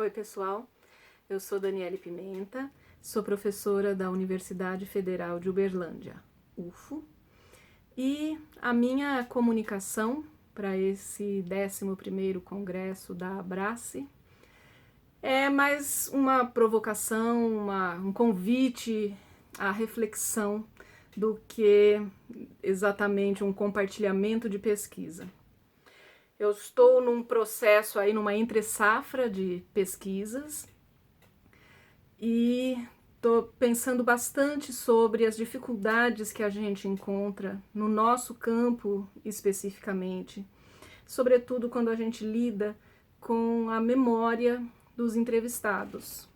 Oi, pessoal. Eu sou Daniele Pimenta, sou professora da Universidade Federal de Uberlândia, UFO, e a minha comunicação para esse 11º Congresso da Abrace é mais uma provocação, um convite à reflexão do que exatamente um compartilhamento de pesquisa. Eu estou num processo aí, numa entre-safra de pesquisas e estou pensando bastante sobre as dificuldades que a gente encontra no nosso campo especificamente, sobretudo quando a gente lida com a memória dos entrevistados.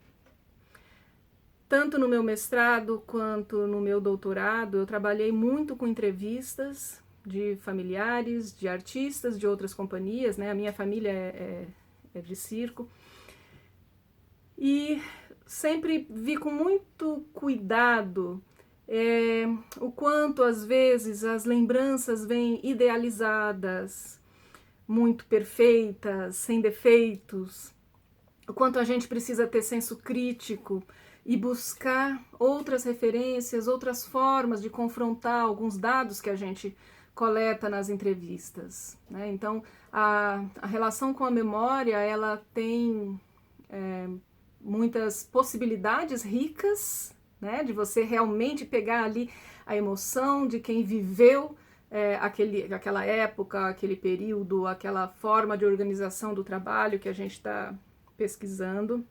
Tanto no meu mestrado quanto no meu doutorado, eu trabalhei muito com entrevistas de familiares, de artistas de outras companhias, né? A minha família é de circo. E sempre vi com muito cuidado o quanto, às vezes, as lembranças vêm idealizadas, muito perfeitas, sem defeitos, o quanto a gente precisa ter senso crítico e buscar outras referências, outras formas de confrontar alguns dados que a gente coleta nas entrevistas, né? Então, a relação com a memória, ela tem muitas possibilidades ricas, né? De você realmente pegar ali a emoção de quem viveu aquela época, aquele período, aquela forma de organização do trabalho que a gente está pesquisando,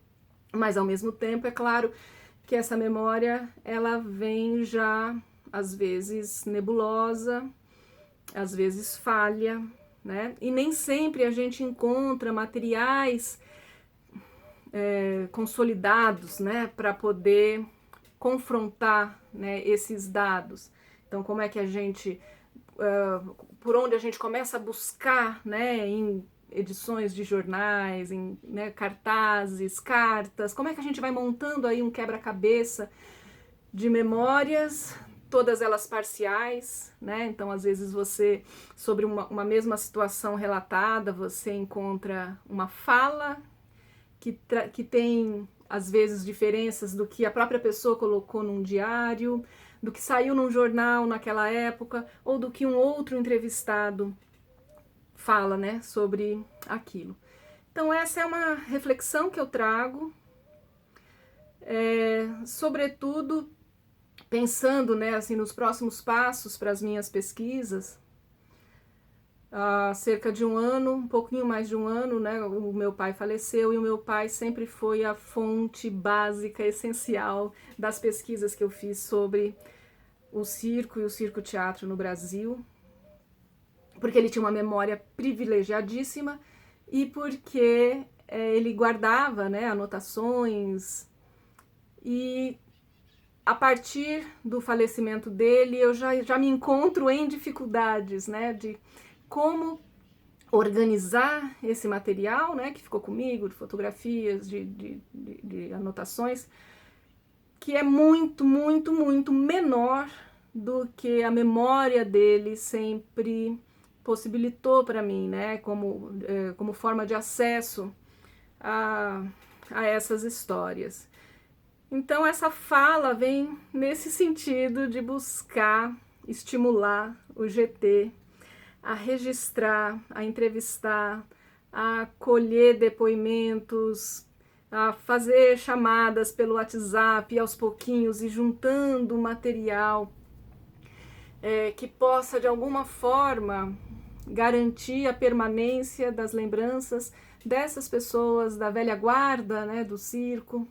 mas ao mesmo tempo, é claro que essa memória, ela vem já, às vezes, nebulosa, às vezes falha, né? E nem sempre a gente encontra materiais consolidados, né, para poder confrontar, né, esses dados. Então, como é que a gente, por onde a gente começa a buscar, né, em edições de jornais, em, né, cartazes, cartas, como é que a gente vai montando aí um quebra-cabeça de memórias, todas elas parciais, né? Então, às vezes você, sobre uma mesma situação relatada, você encontra uma fala que tem, às vezes, diferenças do que a própria pessoa colocou num diário, do que saiu num jornal naquela época, ou do que um outro entrevistado fala, né, sobre aquilo. Então, essa é uma reflexão que eu trago, sobretudo pensando, né, assim, nos próximos passos para as minhas pesquisas. Há cerca de um ano, um pouquinho mais de um ano, né, o meu pai faleceu e o meu pai sempre foi a fonte básica, essencial das pesquisas que eu fiz sobre o circo e o circo-teatro no Brasil, porque ele tinha uma memória privilegiadíssima e porque ele guardava, né, anotações, e a partir do falecimento dele eu já me encontro em dificuldades, né, de como organizar esse material, né, que ficou comigo, de fotografias, de anotações, que é muito, muito, muito menor do que a memória dele sempre possibilitou para mim, né, como forma de acesso a essas histórias. Então, essa fala vem nesse sentido de buscar estimular o GT a registrar, a entrevistar, a colher depoimentos, a fazer chamadas pelo WhatsApp aos pouquinhos e juntando material que possa, de alguma forma, garantir a permanência das lembranças dessas pessoas da velha guarda, né, do circo,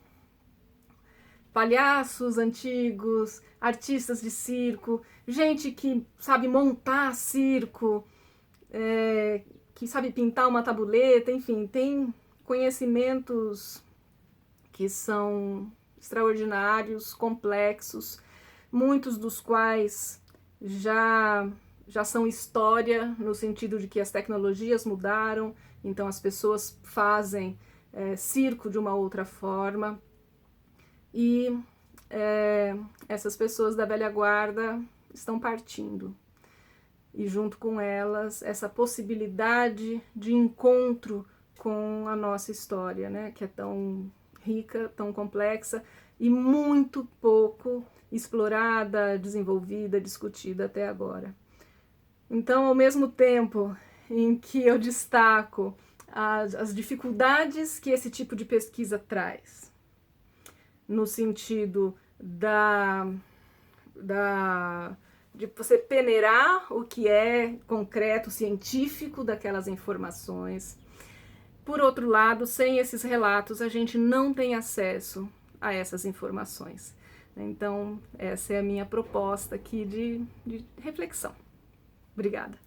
palhaços antigos, artistas de circo, gente que sabe montar circo, que sabe pintar uma tabuleta, enfim, tem conhecimentos que são extraordinários, complexos, muitos dos quais já são história, no sentido de que as tecnologias mudaram, então as pessoas fazem circo de uma outra forma. E essas pessoas da velha guarda estão partindo. E junto com elas, essa possibilidade de encontro com a nossa história, né, que é tão rica, tão complexa e muito pouco explorada, desenvolvida, discutida até agora. Então, ao mesmo tempo em que eu destaco as dificuldades que esse tipo de pesquisa traz, no sentido de você peneirar o que é concreto, científico daquelas informações. Por outro lado, sem esses relatos, a gente não tem acesso a essas informações. Então, essa é a minha proposta aqui de reflexão. Obrigada.